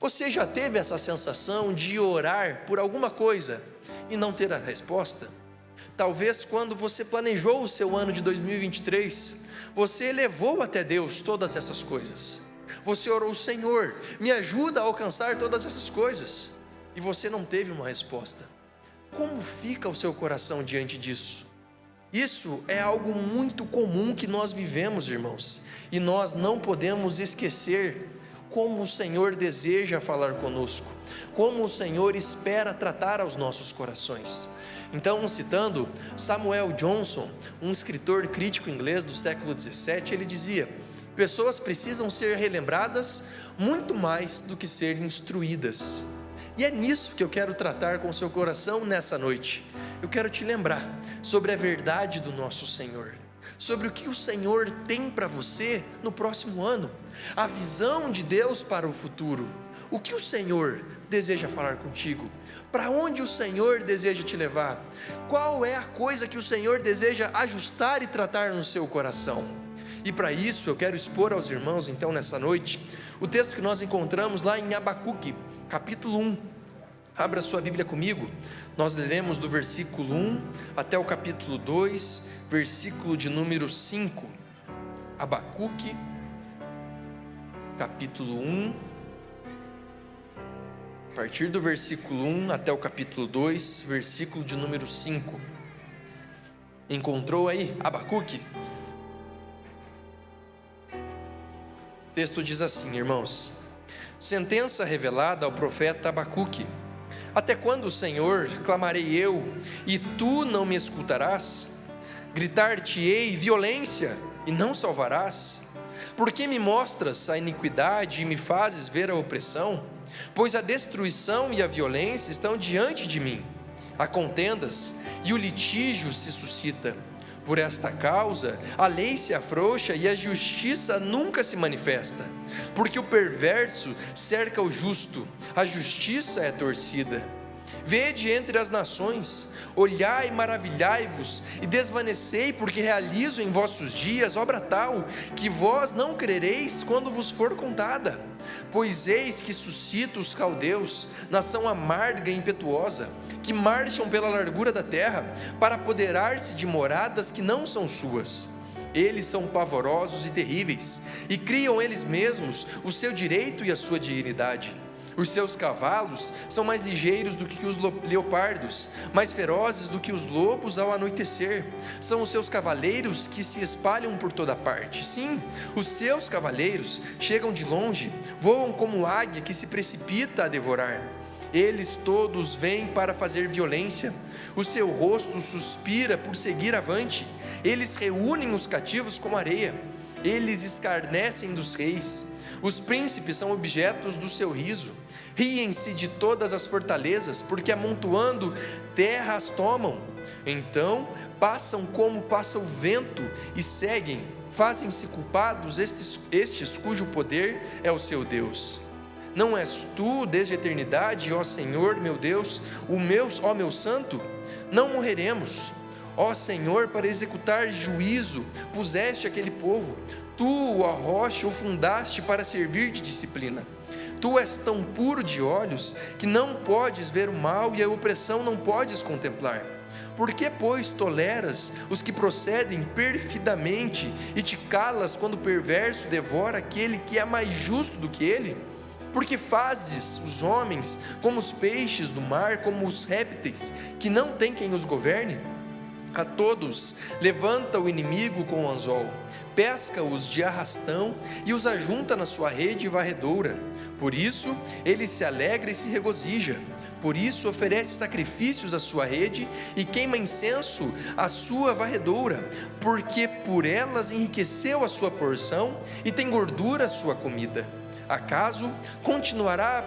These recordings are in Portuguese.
Você já teve essa sensação de orar por alguma coisa e não ter a resposta? Talvez quando você planejou o seu ano de 2023, você elevou até Deus todas essas coisas. Você orou: Senhor, me ajuda a alcançar todas essas coisas. E você não teve uma resposta. Como fica o seu coração diante disso? Isso é algo muito comum que nós vivemos, irmãos. E nós não podemos esquecer como o Senhor deseja falar conosco, como o Senhor espera tratar aos nossos corações. Então, citando Samuel Johnson, um escritor crítico inglês do século 17, ele dizia: pessoas precisam ser relembradas muito mais do que ser instruídas. E é nisso que eu quero tratar com o seu coração nessa noite. Eu quero te lembrar sobre a verdade do nosso Senhor, sobre o que o Senhor tem para você no próximo ano, a visão de Deus para o futuro, o que o Senhor deseja falar contigo, para onde o Senhor deseja te levar, qual é a coisa que o Senhor deseja ajustar e tratar no seu coração. E para isso eu quero expor aos irmãos então nessa noite o texto que nós encontramos lá em Abacuque, capítulo 1. Abra sua Bíblia comigo, nós leremos do versículo 1 até o capítulo 2, versículo de número 5. Abacuque, capítulo 1, a partir do versículo 1 até o capítulo 2, versículo de número 5. Encontrou aí Abacuque? O texto diz assim, irmãos: sentença revelada ao profeta Abacuque. Até quando, Senhor, clamarei eu, e tu não me escutarás? Gritar-te-ei violência, e não salvarás? Por que me mostras a iniquidade e me fazes ver a opressão? Pois a destruição e a violência estão diante de mim, há contendas, e o litígio se suscita. Por esta causa, a lei se afrouxa e a justiça nunca se manifesta, porque o perverso cerca o justo, a justiça é torcida. Vede entre as nações, olhai e maravilhai-vos, e desvanecei, porque realizo em vossos dias obra tal, que vós não crereis quando vos for contada. Pois eis que suscito os caldeus, nação amarga e impetuosa, que marcham pela largura da terra, para apoderar-se de moradas que não são suas. Eles são pavorosos e terríveis, e criam eles mesmos o seu direito e a sua dignidade. Os seus cavalos são mais ligeiros do que os leopardos, mais ferozes do que os lobos ao anoitecer. São os seus cavaleiros que se espalham por toda parte. Sim, os seus cavaleiros chegam de longe, voam como águia que se precipita a devorar. Eles todos vêm para fazer violência, o seu rosto suspira por seguir avante. Eles reúnem os cativos como areia, eles escarnecem dos reis. Os príncipes são objetos do seu riso. Riem-se de todas as fortalezas, porque amontoando terra as tomam. Então passam como passa o vento e seguem, fazem-se culpados estes cujo poder é o seu Deus. Não és tu desde a eternidade, ó Senhor meu Deus, ó meu santo? Não morreremos. Ó Senhor, para executar juízo puseste aquele povo. Tu, ó rocha, o fundaste para servir de disciplina. Tu és tão puro de olhos que não podes ver o mal e a opressão não podes contemplar. Por que, pois, toleras os que procedem perfidamente e te calas quando o perverso devora aquele que é mais justo do que ele? Porque fazes os homens como os peixes do mar, como os répteis, que não tem quem os governe? A todos levanta o inimigo com o anzol, pesca-os de arrastão e os ajunta na sua rede varredoura. Por isso ele se alegra e se regozija. Por isso oferece sacrifícios à sua rede e queima incenso à sua varredoura, porque por elas enriqueceu a sua porção e tem gordura a sua comida. Acaso continuará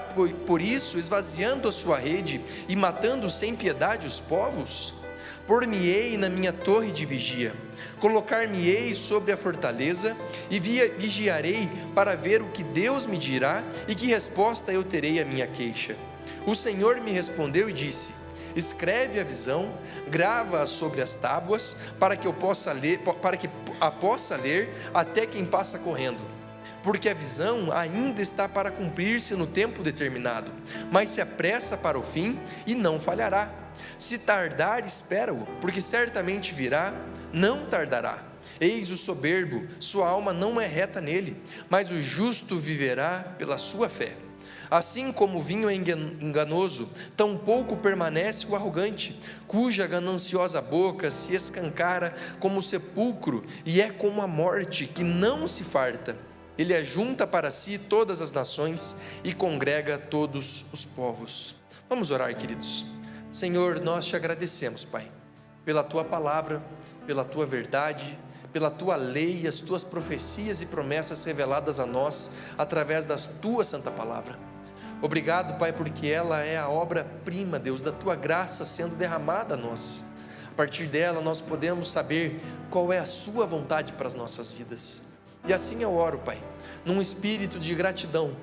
por isso esvaziando a sua rede e matando sem piedade os povos? Por-me-ei na minha torre de vigia, colocar-me-ei sobre a fortaleza e vigiarei para ver o que Deus me dirá e que resposta eu terei à minha queixa. O Senhor me respondeu e disse: escreve a visão, grava-a sobre as tábuas, para que a possa ler até quem passa correndo. porque a visão ainda está para cumprir-se no tempo determinado, mas se apressa para o fim e não falhará. Se tardar, espera-o, porque certamente virá, não tardará. Eis o soberbo, sua alma não é reta nele, mas o justo viverá pela sua fé. Assim como o vinho é enganoso, tão pouco permanece o arrogante, cuja gananciosa boca se escancara como o sepulcro, e é como a morte, que não se farta. Ele ajunta para si todas as nações e congrega todos os povos. Vamos orar, queridos. Senhor, nós te agradecemos, Pai, pela Tua palavra, pela Tua verdade, pela Tua lei e as Tuas profecias e promessas reveladas a nós, através das Tua santa palavra. Obrigado, Pai, porque ela é a obra-prima, Deus, da Tua graça sendo derramada a nós. A partir dela nós podemos saber qual é a Sua vontade para as nossas vidas. E assim eu oro, Pai, num espírito de gratidão,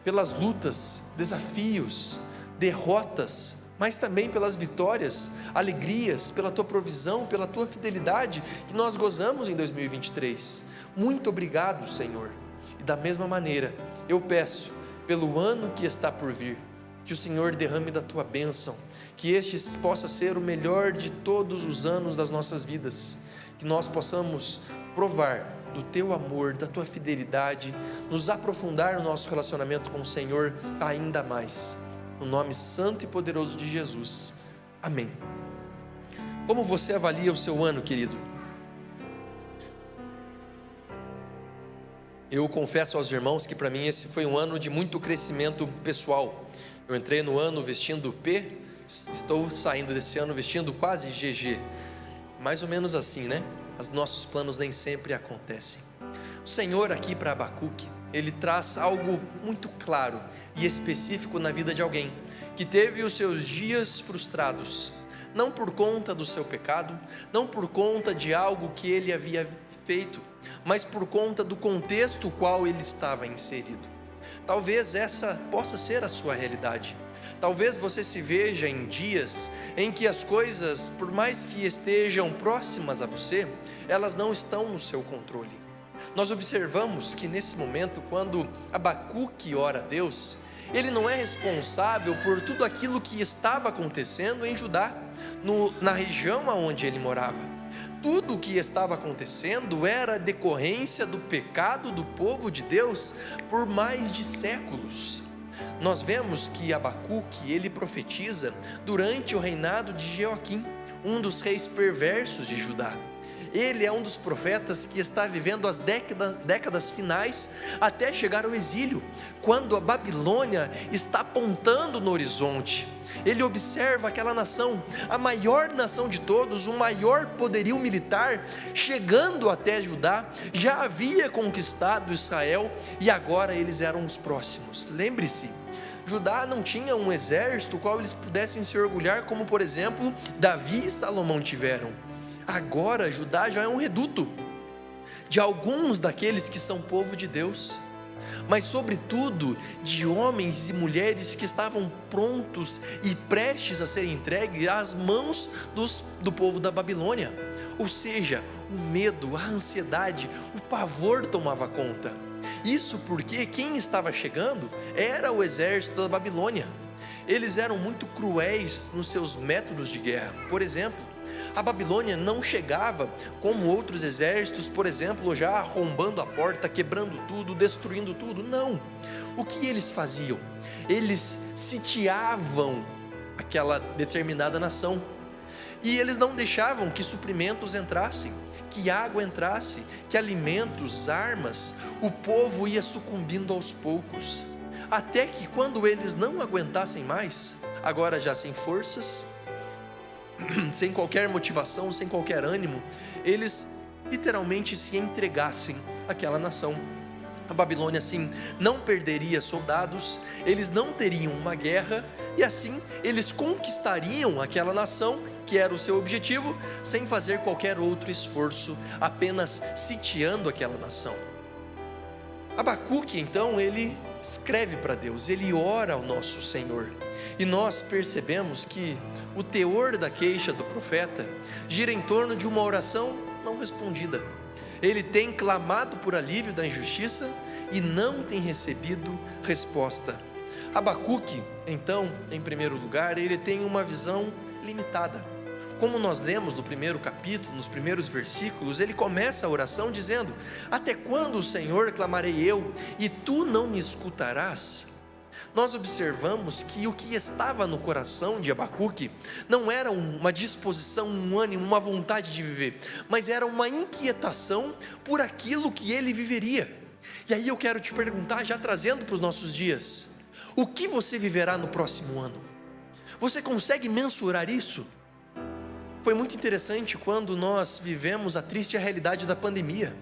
pelas lutas, desafios, derrotas, mas também pelas vitórias, alegrias, pela Tua provisão, pela Tua fidelidade, que nós gozamos em 2023. Muito obrigado, Senhor. E da mesma maneira, eu peço, pelo ano que está por vir, que o Senhor derrame da Tua bênção, que este possa ser o melhor de todos os anos das nossas vidas, que nós possamos provar do Teu amor, da Tua fidelidade, nos aprofundar no nosso relacionamento com o Senhor ainda mais, no nome santo e poderoso de Jesus, amém. Como você avalia o seu ano, querido? Eu confesso aos irmãos que para mim esse foi um ano de muito crescimento pessoal. Eu entrei no ano vestindo P, estou saindo desse ano vestindo quase GG. Mais ou menos assim, né? Os nossos planos nem sempre acontecem. O Senhor aqui para Abacuque, ele traz algo muito claro e específico na vida de alguém que teve os seus dias frustrados, não por conta do seu pecado, não por conta de algo que ele havia feito, mas por conta do contexto qual ele estava inserido. Talvez essa possa ser a sua realidade. Talvez você se veja em dias em que as coisas, por mais que estejam próximas a você, elas não estão no seu controle. Nós observamos que nesse momento, quando Abacuque ora a Deus, ele não é responsável por tudo aquilo que estava acontecendo em Judá, na região onde ele morava. Tudo o que estava acontecendo era decorrência do pecado do povo de Deus por mais de séculos. Nós vemos que Abacuque, ele profetiza durante o reinado de Jeoaquim, um dos reis perversos de Judá. Ele é um dos profetas que está vivendo as décadas finais até chegar ao exílio, quando a Babilônia está apontando no horizonte. Ele observa aquela nação, a maior nação de todos, o maior poderio militar, chegando até Judá, já havia conquistado Israel e agora eles eram os próximos. Lembre-se, Judá não tinha um exército qual eles pudessem se orgulhar, como por exemplo Davi e Salomão tiveram. Agora Judá já é um reduto de alguns daqueles que são povo de Deus, mas sobretudo de homens e mulheres que estavam prontos e prestes a serem entregues às mãos do povo da Babilônia. Ou seja, o medo, a ansiedade, o pavor tomava conta. Isso porque quem estava chegando era o exército da Babilônia. Eles eram muito cruéis nos seus métodos de guerra. Por exemplo, a Babilônia não chegava como outros exércitos, por exemplo, já arrombando a porta, quebrando tudo, destruindo tudo. Não. O que eles faziam? Eles sitiavam aquela determinada nação e eles não deixavam que suprimentos entrassem, que água entrasse, que alimentos, armas. O povo ia sucumbindo aos poucos, até que quando eles não aguentassem mais, agora já sem forças, sem qualquer motivação, sem qualquer ânimo, eles literalmente se entregassem àquela nação. A Babilônia assim não perderia soldados, eles não teriam uma guerra, e assim eles conquistariam aquela nação, que era o seu objetivo, sem fazer qualquer outro esforço, apenas sitiando aquela nação. Abacuque então, ele escreve para Deus, ele ora ao nosso Senhor, e nós percebemos que o teor da queixa do profeta gira em torno de uma oração não respondida. Ele tem clamado por alívio da injustiça e não tem recebido resposta. Abacuque, então, em primeiro lugar, ele tem uma visão limitada. Como nós lemos no primeiro capítulo, nos primeiros versículos, ele começa a oração dizendo: até quando, Senhor, clamarei eu, e tu não me escutarás? Nós observamos que o que estava no coração de Abacuque não era uma disposição, um ânimo, uma vontade de viver, mas era uma inquietação por aquilo que ele viveria. E aí eu quero te perguntar, já trazendo para os nossos dias: o que você viverá no próximo ano? Você consegue mensurar isso? Foi muito interessante quando nós vivemos a triste realidade da pandemia.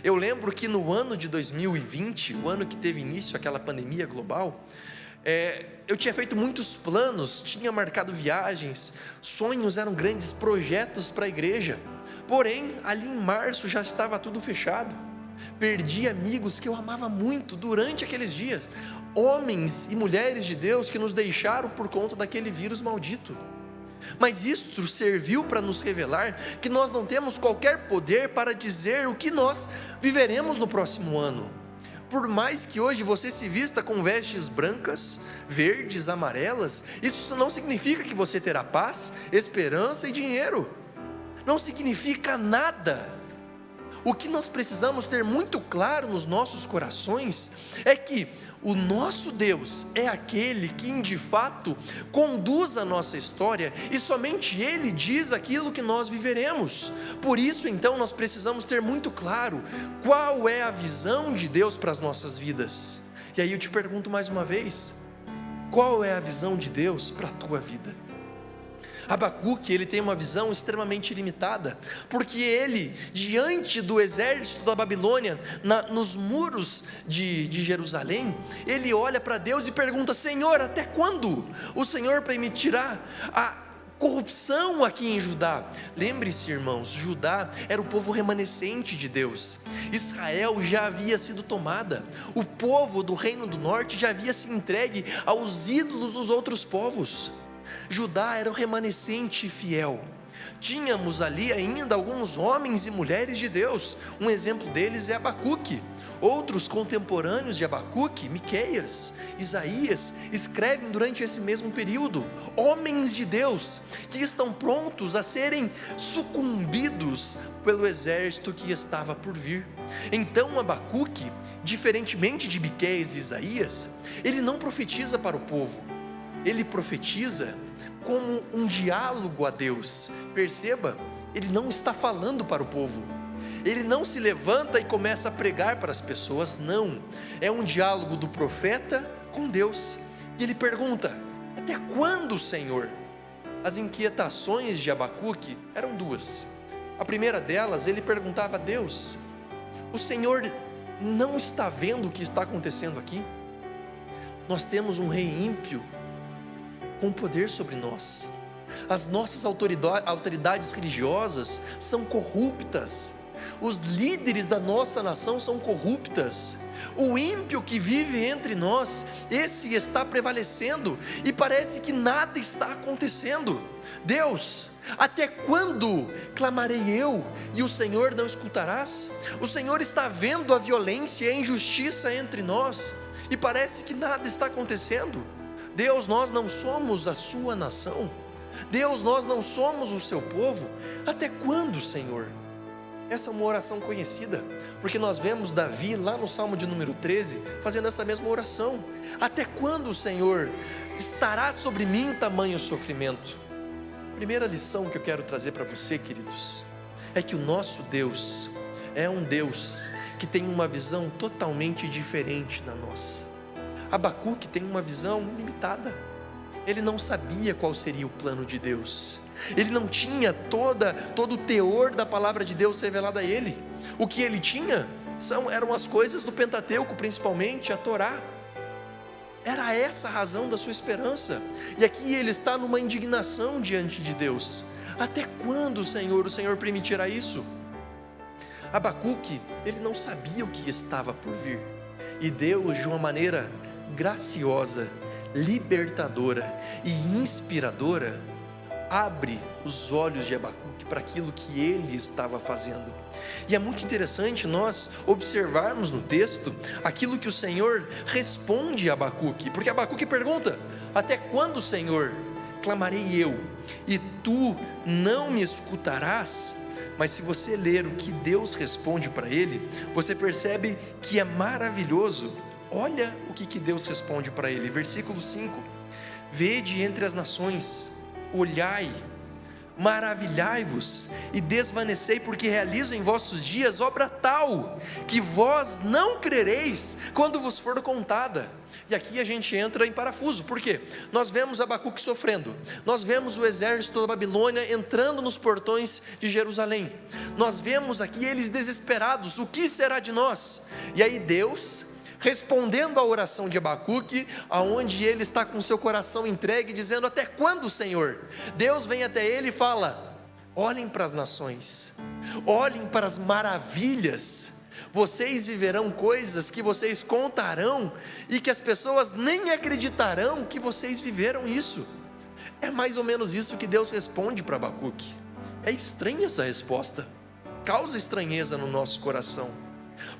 Eu lembro que no ano de 2020, o ano que teve início aquela pandemia global, eu tinha feito muitos planos, tinha marcado viagens, sonhos eram grandes, projetos para a igreja. Porém, ali em março já estava tudo fechado. Perdi amigos que eu amava muito durante aqueles dias, homens e mulheres de Deus que nos deixaram por conta daquele vírus maldito. Mas isto serviu para nos revelar que nós não temos qualquer poder para dizer o que nós viveremos no próximo ano. Por mais que hoje você se vista com vestes brancas, verdes, amarelas, isso não significa que você terá paz, esperança e dinheiro. Não significa nada. O que nós precisamos ter muito claro nos nossos corações é que o nosso Deus é aquele que de fato conduz a nossa história e somente Ele diz aquilo que nós viveremos. Por isso então nós precisamos ter muito claro qual é a visão de Deus para as nossas vidas. E aí eu te pergunto mais uma vez: qual é a visão de Deus para a tua vida? Abacuque, ele tem uma visão extremamente limitada, porque ele, diante do exército da Babilônia, nos muros de Jerusalém, ele olha para Deus e pergunta: Senhor, até quando o Senhor permitirá a corrupção aqui em Judá? Lembre-se, irmãos, Judá era o povo remanescente de Deus. Israel já havia sido tomada, o povo do reino do norte já havia se entregue aos ídolos dos outros povos. Judá era o remanescente fiel. Tínhamos ali ainda alguns homens e mulheres de Deus. Um exemplo deles é Abacuque. Outros contemporâneos de Abacuque, Miqueias, Isaías, escrevem durante esse mesmo período. Homens de Deus que estão prontos a serem sucumbidos pelo exército que estava por vir. Então Abacuque, diferentemente de Miqueias e Isaías, ele não profetiza para o povo. Ele profetiza como um diálogo a Deus. Perceba, ele não está falando para o povo. Ele não se levanta e começa a pregar para as pessoas, não. É um diálogo do profeta com Deus. E ele pergunta: até quando, Senhor? As inquietações de Abacuque eram duas. A primeira delas, ele perguntava a Deus: o Senhor não está vendo o que está acontecendo aqui? Nós temos um rei ímpio com poder sobre nós. As nossas autoridades religiosas são corruptas. Os líderes da nossa nação são corruptas. O ímpio que vive entre nós, esse está prevalecendo, e parece que nada está acontecendo. Deus, até quando clamarei eu e o Senhor não escutarás? O Senhor está vendo a violência e a injustiça entre nós, e parece que nada está acontecendo. Deus, nós não somos a sua nação. Deus, nós não somos o seu povo. Até quando, Senhor? Essa é uma oração conhecida, porque nós vemos Davi lá no Salmo de número 13, fazendo essa mesma oração. Até quando, Senhor, estará sobre mim tamanho sofrimento? Primeira lição que eu quero trazer para você, queridos, é que o nosso Deus é um Deus que tem uma visão totalmente diferente da nossa. Abacuque tem uma visão limitada. Ele não sabia qual seria o plano de Deus. Ele não tinha todo o teor da palavra de Deus revelada a ele. O que ele tinha eram as coisas do Pentateuco, principalmente a Torá. Era essa a razão da sua esperança. E aqui ele está numa indignação diante de Deus. Até quando, Senhor, o Senhor permitirá isso? Abacuque, ele não sabia o que estava por vir. E Deus, de uma maneira graciosa, libertadora e inspiradora, abre os olhos de Abacuque para aquilo que ele estava fazendo. E é muito interessante nós observarmos no texto aquilo que o Senhor responde a Abacuque, porque Abacuque pergunta: até quando, Senhor, clamarei eu, e tu não me escutarás? Mas se você ler o que Deus responde para ele, você percebe que é maravilhoso. Olha o que Deus responde para ele, versículo 5: vede entre as nações, olhai, maravilhai-vos e desvanecei, porque realizo em vossos dias obra tal, que vós não crereis quando vos for contada. E aqui a gente entra em parafuso, por quê? Nós vemos Abacuque sofrendo, nós vemos o exército da Babilônia entrando nos portões de Jerusalém, nós vemos aqui eles desesperados: o que será de nós? E aí Deus, respondendo à oração de Abacuque, aonde ele está com seu coração entregue, dizendo: até quando, Senhor? Deus vem até ele e fala: olhem para as nações, olhem para as maravilhas, vocês viverão coisas que vocês contarão, e que as pessoas nem acreditarão que vocês viveram isso. É mais ou menos isso que Deus responde para Abacuque. É estranha essa resposta, causa estranheza no nosso coração,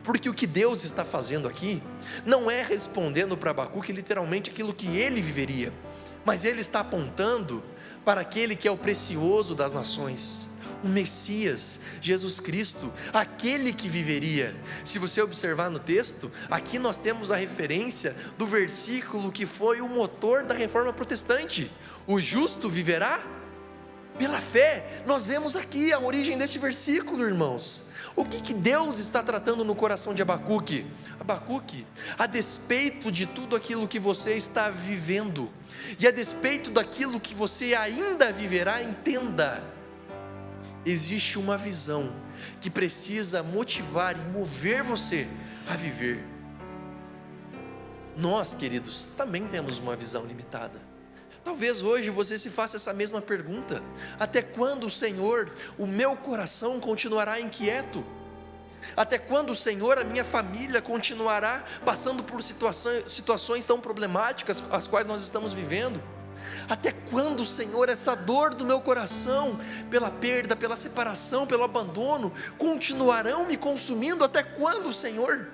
porque o que Deus está fazendo aqui não é respondendo para Abacuque literalmente aquilo que ele viveria, mas ele está apontando para aquele que é o precioso das nações, o Messias, Jesus Cristo, aquele que viveria. Se você observar no texto, aqui nós temos a referência do versículo que foi o motor da reforma protestante: o justo viverá pela fé. Nós vemos aqui a origem deste versículo, irmãos. O que Deus está tratando no coração de Abacuque? Abacuque, a despeito de tudo aquilo que você está vivendo, e a despeito daquilo que você ainda viverá, entenda: existe uma visão que precisa motivar e mover você a viver. Nós, queridos, também temos uma visão limitada. Talvez hoje você se faça essa mesma pergunta: até quando, Senhor, o meu coração continuará inquieto? Até quando, Senhor, a minha família continuará passando por situações tão problemáticas as quais nós estamos vivendo? Até quando, Senhor, essa dor do meu coração pela perda, pela separação, pelo abandono continuarão me consumindo? Até quando, Senhor?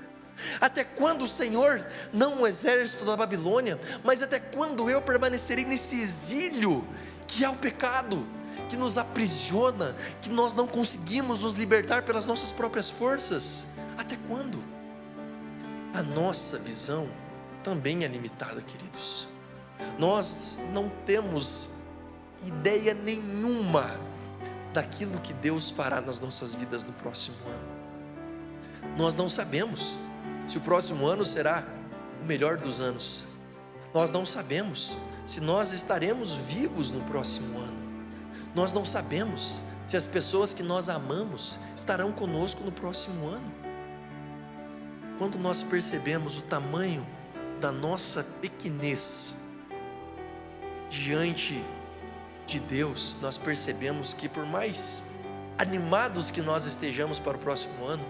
Até quando, Senhor, não o exército da Babilônia, mas até quando eu permanecerei nesse exílio que é o pecado, que nos aprisiona, que nós não conseguimos nos libertar pelas nossas próprias forças? Até quando? A nossa visão também é limitada, queridos. Nós não temos ideia nenhuma daquilo que Deus fará nas nossas vidas no próximo ano. Nós não sabemos se o próximo ano será o melhor dos anos. Nós não sabemos se nós estaremos vivos no próximo ano. Nós não sabemos se as pessoas que nós amamos estarão conosco no próximo ano. Quando nós percebemos o tamanho da nossa pequenez diante de Deus, nós percebemos que, por mais animados que nós estejamos para o próximo ano,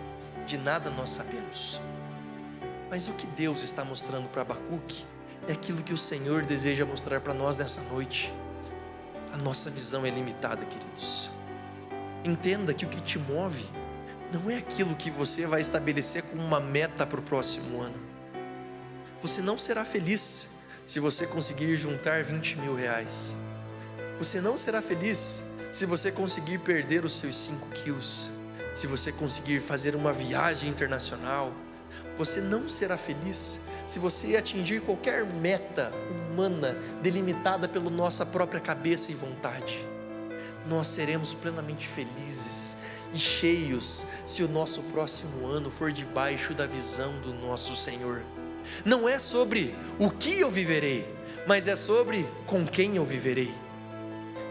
de nada nós sabemos. Mas o que Deus está mostrando para Abacuque é aquilo que o Senhor deseja mostrar para nós nessa noite. A nossa visão é limitada, queridos. Entenda que o que te move não é aquilo que você vai estabelecer como uma meta para o próximo ano. Você não será feliz se você conseguir juntar 20 mil reais. Você não será feliz se você conseguir perder os seus 5 quilos. Se você conseguir fazer uma viagem internacional. Você não será feliz se você atingir qualquer meta humana delimitada pela nossa própria cabeça e vontade. Nós seremos plenamente felizes e cheios se o nosso próximo ano for debaixo da visão do nosso Senhor. Não é sobre o que eu viverei, mas é sobre com quem eu viverei.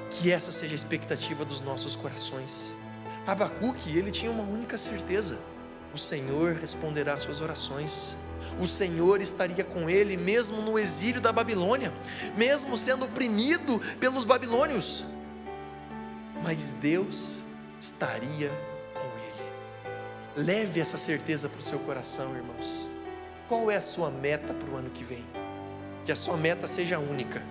Que essa seja a expectativa dos nossos corações. Abacuque, ele tinha uma única certeza: o Senhor responderá às suas orações. O Senhor estaria com ele mesmo no exílio da Babilônia, mesmo sendo oprimido pelos babilônios, mas Deus estaria com ele. Leve essa certeza para o seu coração, irmãos. Qual é a sua meta para o ano que vem? Que a sua meta seja única: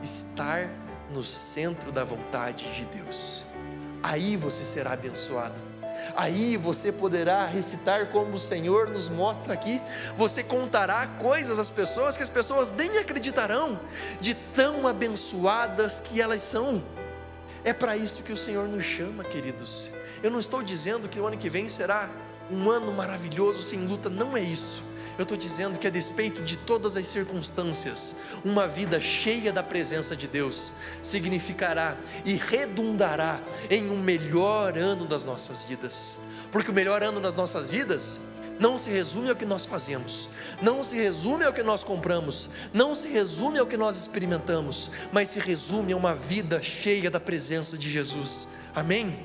estar no centro da vontade de Deus. Aí você será abençoado. Aí você poderá recitar como o Senhor nos mostra aqui. Você contará coisas às pessoas que as pessoas nem acreditarão, de tão abençoadas que elas são. É para isso que o Senhor nos chama, queridos. Eu não estou dizendo que o ano que vem será um ano maravilhoso, sem luta, não é isso. Eu estou dizendo que, a despeito de todas as circunstâncias, uma vida cheia da presença de Deus significará e redundará em um melhor ano das nossas vidas. Porque o melhor ano das nossas vidas não se resume ao que nós fazemos, não se resume ao que nós compramos, não se resume ao que nós experimentamos, mas se resume a uma vida cheia da presença de Jesus. Amém?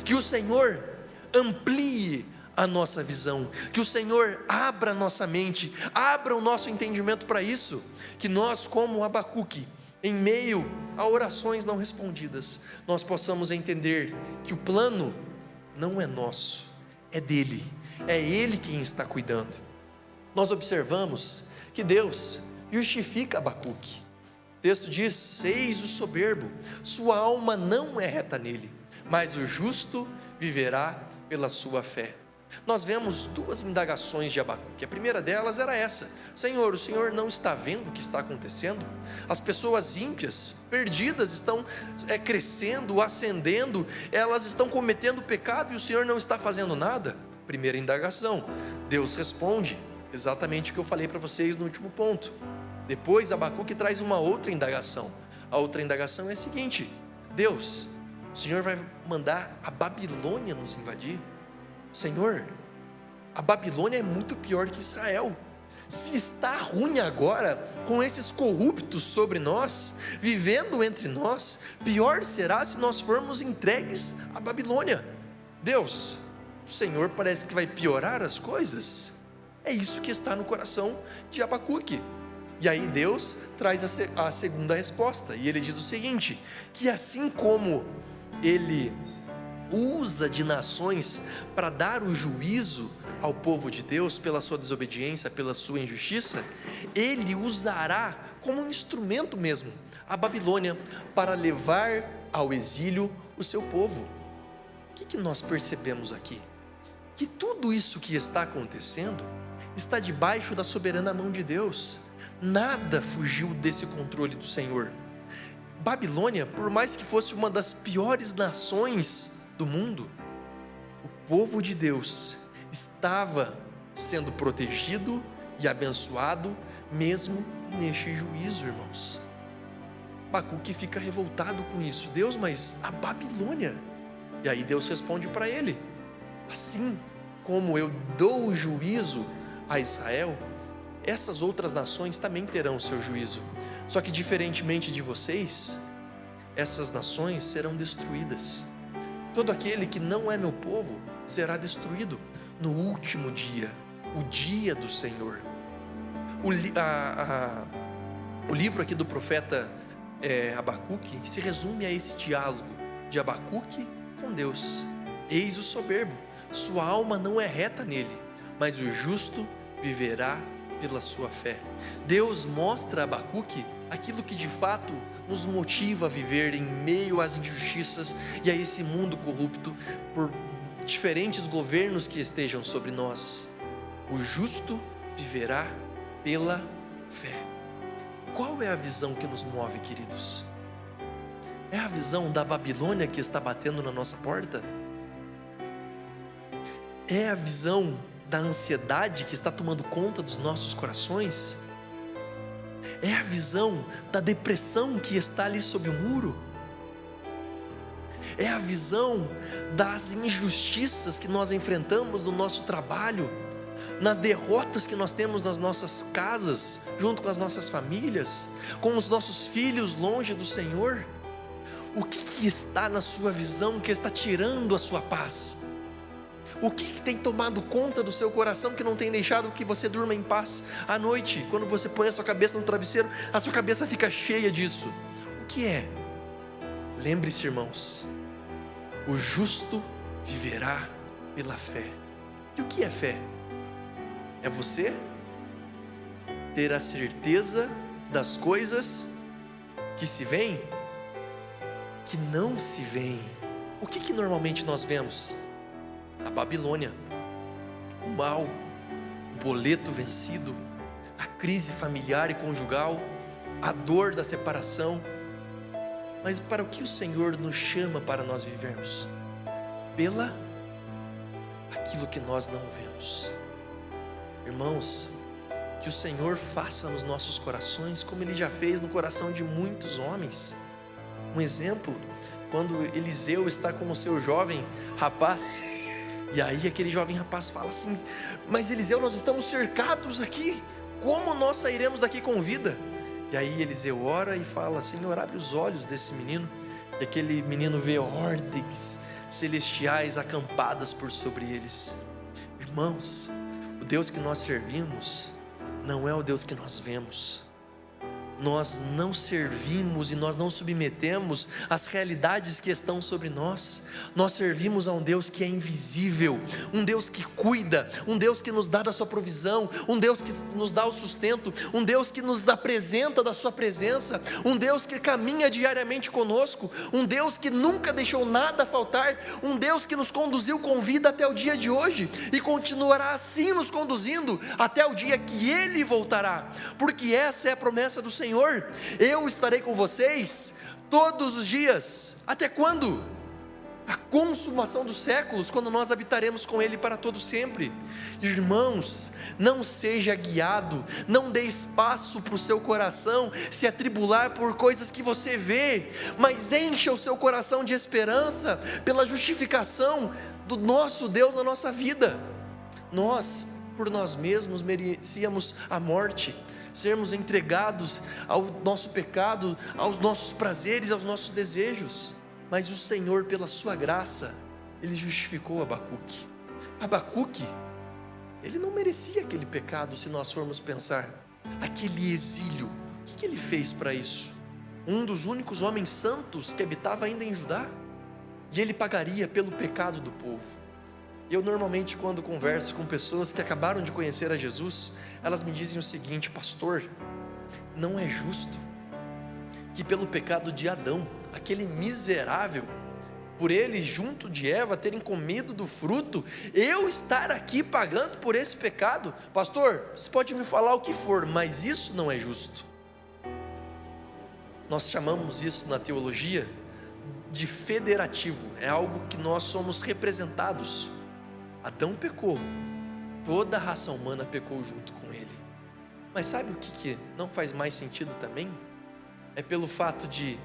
Que o Senhor amplie a nossa visão, que o Senhor abra a nossa mente, abra o nosso entendimento para isso, que nós, como Abacuque, em meio a orações não respondidas, nós possamos entender que o plano não é nosso, é dele, é ele quem está cuidando. Nós observamos que Deus justifica Abacuque. O texto diz: eis o soberbo, sua alma não é reta nele, mas o justo viverá pela sua fé. Nós vemos duas indagações de Abacuque. A primeira delas era essa: Senhor, o Senhor não está vendo o que está acontecendo? As pessoas ímpias, perdidas, estão crescendo, ascendendo, elas estão cometendo pecado e o Senhor não está fazendo nada? Primeira indagação. Deus responde exatamente o que eu falei para vocês no último ponto. Depois Abacuque traz uma outra indagação. A outra indagação é a seguinte: Deus, o Senhor vai mandar a Babilônia nos invadir? Senhor, a Babilônia é muito pior que Israel. Se está ruim agora, com esses corruptos sobre nós, vivendo entre nós, pior será se nós formos entregues à Babilônia. Deus, o Senhor parece que vai piorar as coisas? É isso que está no coração de Abacuque. E aí Deus traz a segunda resposta, e ele diz o seguinte: que assim como ele usa de nações para dar o juízo ao povo de Deus pela sua desobediência, pela sua injustiça, ele usará como um instrumento mesmo a Babilônia para levar ao exílio o seu povo. O que nós percebemos aqui? Que tudo isso que está acontecendo está debaixo da soberana mão de Deus. Nada fugiu desse controle do Senhor. Babilônia, por mais que fosse uma das piores nações do mundo, o povo de Deus estava sendo protegido e abençoado mesmo neste juízo, irmãos. Abacuque fica revoltado com isso. Deus, mas a Babilônia? E aí Deus responde para ele: assim como eu dou o juízo a Israel, essas outras nações também terão o seu juízo. Só que, diferentemente de vocês, essas nações serão destruídas. Todo aquele que não é meu povo será destruído no último dia, o dia do Senhor. O livro aqui do profeta Abacuque se resume a esse diálogo de Abacuque com Deus. Eis o soberbo, sua alma não é reta nele, mas o justo viverá pela sua fé. Deus mostra a Abacuque aquilo que de fato nos motiva a viver em meio às injustiças e a esse mundo corrupto por diferentes governos que estejam sobre nós. O justo viverá pela fé. Qual é a visão que nos move, queridos? É a visão da Babilônia que está batendo na nossa porta? É a visão da ansiedade que está tomando conta dos nossos corações? É a visão da depressão que está ali sob o muro? É a visão das injustiças que nós enfrentamos no nosso trabalho, nas derrotas que nós temos nas nossas casas, junto com as nossas famílias, com os nossos filhos longe do Senhor? O que está na sua visão que está tirando a sua paz? O que tem tomado conta do seu coração que não tem deixado que você durma em paz à noite? Quando você põe a sua cabeça no travesseiro, a sua cabeça fica cheia disso. O que é? Lembre-se, irmãos, o justo viverá pela fé. E o que é fé? É você ter a certeza das coisas que se veem? que não se veem. O que normalmente nós vemos? A Babilônia, o mal, o boleto vencido, a crise familiar e conjugal, a dor da separação. Mas para o que o Senhor nos chama para nós vivermos? Pela aquilo que nós não vemos. Irmãos, que o Senhor faça nos nossos corações como Ele já fez no coração de muitos homens. Um exemplo, quando Eliseu está com o seu jovem rapaz, e aí aquele jovem rapaz fala assim: mas Eliseu, nós estamos cercados aqui, como nós sairemos daqui com vida? E aí Eliseu ora e fala: Senhor, abre os olhos desse menino. E aquele menino vê ordens celestiais acampadas por sobre eles. Irmãos, o Deus que nós servimos não é o Deus que nós vemos. Nós não servimos e nós não submetemos às realidades que estão sobre nós. Nós servimos a um Deus que é invisível, um Deus que cuida, um Deus que nos dá da sua provisão, um Deus que nos dá o sustento, um Deus que nos apresenta da sua presença, um Deus que caminha diariamente conosco, um Deus que nunca deixou nada faltar, um Deus que nos conduziu com vida até o dia de hoje e continuará assim nos conduzindo até o dia que Ele voltará, porque essa é a promessa do Senhor: eu estarei com vocês todos os dias. Até quando? A consumação dos séculos, quando nós habitaremos com Ele para todo sempre. Irmãos, não seja guiado, não dê espaço para o seu coração se atribular por coisas que você vê, mas encha o seu coração de esperança pela justificação do nosso Deus na nossa vida. Nós, por nós mesmos, merecíamos a morte, sermos entregados ao nosso pecado, aos nossos prazeres, aos nossos desejos. Mas o Senhor, pela sua graça, Ele justificou Abacuque. Abacuque, ele não merecia aquele pecado, se nós formos pensar. Aquele exílio, o que ele fez para isso? Um dos únicos homens santos que habitava ainda em Judá, e ele pagaria pelo pecado do povo. Eu normalmente, quando converso com pessoas que acabaram de conhecer a Jesus, elas me dizem o seguinte: pastor, não é justo que pelo pecado de Adão, aquele miserável, por ele junto de Eva terem comido do fruto, eu estar aqui pagando por esse pecado. Pastor, você pode me falar o que for, mas isso não é justo. Nós chamamos isso na teologia de federativo, é algo que nós somos representados. Adão pecou, toda a raça humana pecou junto com ele. Mas sabe o que não faz mais sentido também? É pelo fato de,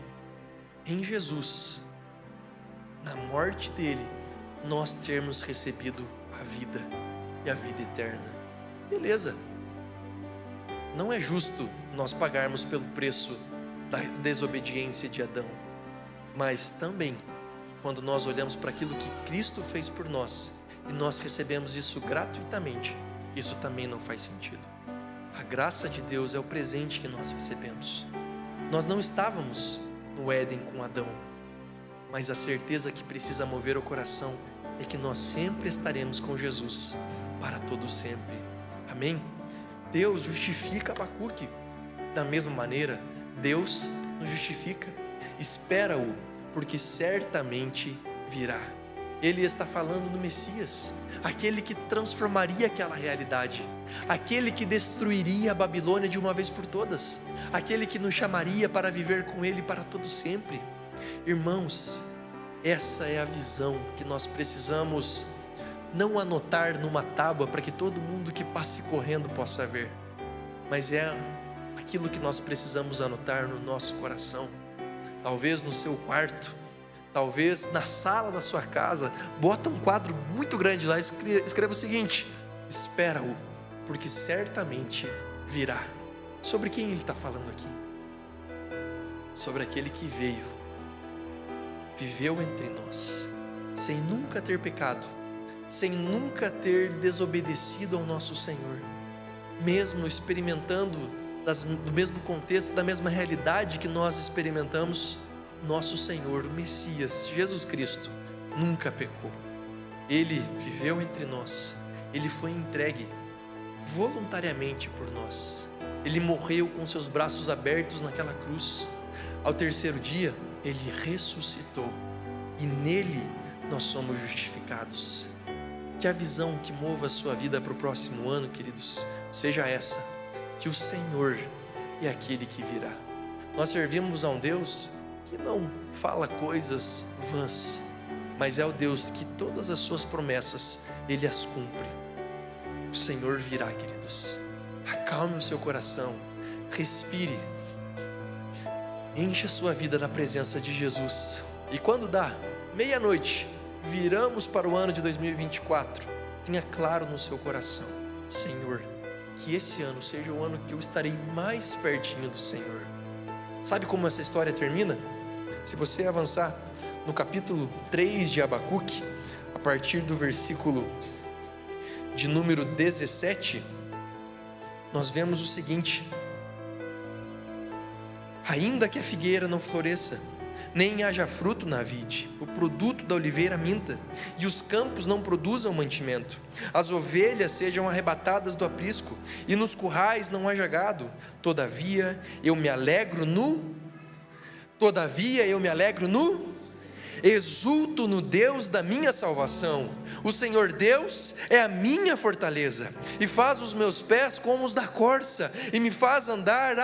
em Jesus, na morte dele, nós termos recebido a vida e a vida eterna. Beleza, não é justo nós pagarmos pelo preço da desobediência de Adão, mas também, quando nós olhamos para aquilo que Cristo fez por nós, e nós recebemos isso gratuitamente, isso também não faz sentido. A graça de Deus é o presente que nós recebemos. Nós não estávamos no Éden com Adão, mas a certeza que precisa mover o coração é que nós sempre estaremos com Jesus para todo sempre. Amém? Deus justifica Abacuque. Da mesma maneira, Deus nos justifica. Espera-o, porque certamente virá. Ele está falando do Messias, aquele que transformaria aquela realidade, aquele que destruiria a Babilônia de uma vez por todas, aquele que nos chamaria para viver com Ele para todo sempre. Irmãos, essa é a visão que nós precisamos não anotar numa tábua para que todo mundo que passe correndo possa ver, mas é aquilo que nós precisamos anotar no nosso coração. Talvez no seu quarto, talvez na sala da sua casa, bota um quadro muito grande lá, escreva o seguinte: espera-o, porque certamente virá. Sobre quem ele está falando aqui? Sobre aquele que veio, viveu entre nós, sem nunca ter pecado, sem nunca ter desobedecido ao nosso Senhor, mesmo experimentando do mesmo contexto, da mesma realidade que nós experimentamos. Nosso Senhor, o Messias, Jesus Cristo, nunca pecou. Ele viveu entre nós, Ele foi entregue voluntariamente por nós. Ele morreu com seus braços abertos naquela cruz. Ao terceiro dia, Ele ressuscitou e nele nós somos justificados. Que a visão que mova a sua vida para o próximo ano, queridos, seja essa: que o Senhor é aquele que virá. Nós servimos a um Deus que não fala coisas vãs, mas é o Deus que todas as suas promessas Ele as cumpre. O Senhor virá, queridos. Acalme o seu coração, respire, encha a sua vida na presença de Jesus. E quando dá meia-noite, viramos para o ano de 2024, tenha claro no seu coração: Senhor, que esse ano seja o ano que eu estarei mais pertinho do Senhor. Sabe como essa história termina? Se você avançar no capítulo 3 de Abacuque, a partir do versículo de número 17, nós vemos o seguinte: ainda que a figueira não floresça, nem haja fruto na vide, o produto da oliveira minta, e os campos não produzam mantimento, as ovelhas sejam arrebatadas do aprisco, e nos currais não haja gado, todavia eu me alegro no exulto no Deus da minha salvação. O Senhor Deus é a minha fortaleza, e faz os meus pés como os da corça, e me faz andar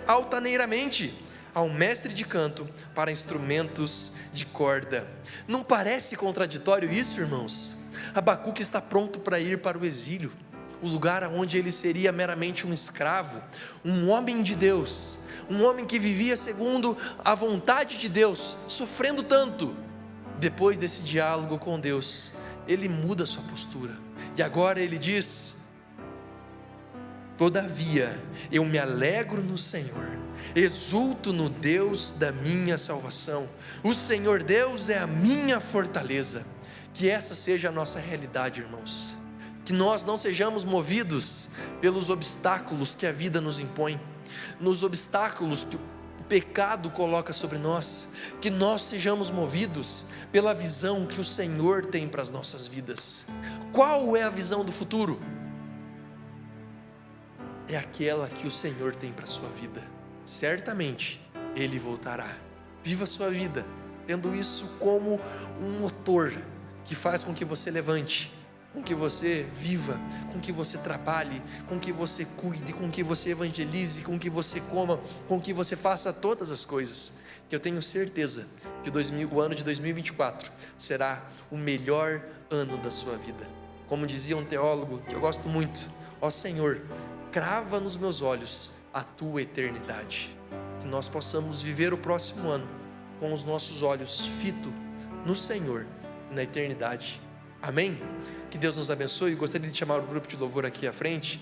altaneiramente. Ao mestre de canto para instrumentos de corda. Não parece contraditório isso, irmãos? Abacuque está pronto para ir para o exílio, o lugar onde ele seria meramente um escravo, um homem de Deus, um homem que vivia segundo a vontade de Deus, sofrendo tanto. Depois desse diálogo com Deus, ele muda sua postura, e agora ele diz: todavia eu me alegro no Senhor, exulto no Deus da minha salvação. O Senhor Deus é a minha fortaleza. Que essa seja a nossa realidade, irmãos. Que nós não sejamos movidos pelos obstáculos que a vida nos impõe, nos obstáculos que o pecado coloca sobre nós. Que nós sejamos movidos pela visão que o Senhor tem para as nossas vidas. Qual é a visão do futuro? É aquela que o Senhor tem para a sua vida. Certamente Ele voltará. Viva a sua vida tendo isso como um motor que faz com que você levante, com que você viva, com que você trabalhe, com que você cuide, com que você evangelize, com que você coma, com que você faça todas as coisas. Que eu tenho certeza que o ano de 2024 será o melhor ano da sua vida. Como dizia um teólogo que eu gosto muito: ó Senhor, crava nos meus olhos a tua eternidade. Que nós possamos viver o próximo ano com os nossos olhos fitos no Senhor, na eternidade. Amém? Que Deus nos abençoe. Gostaria de chamar o grupo de louvor aqui à frente.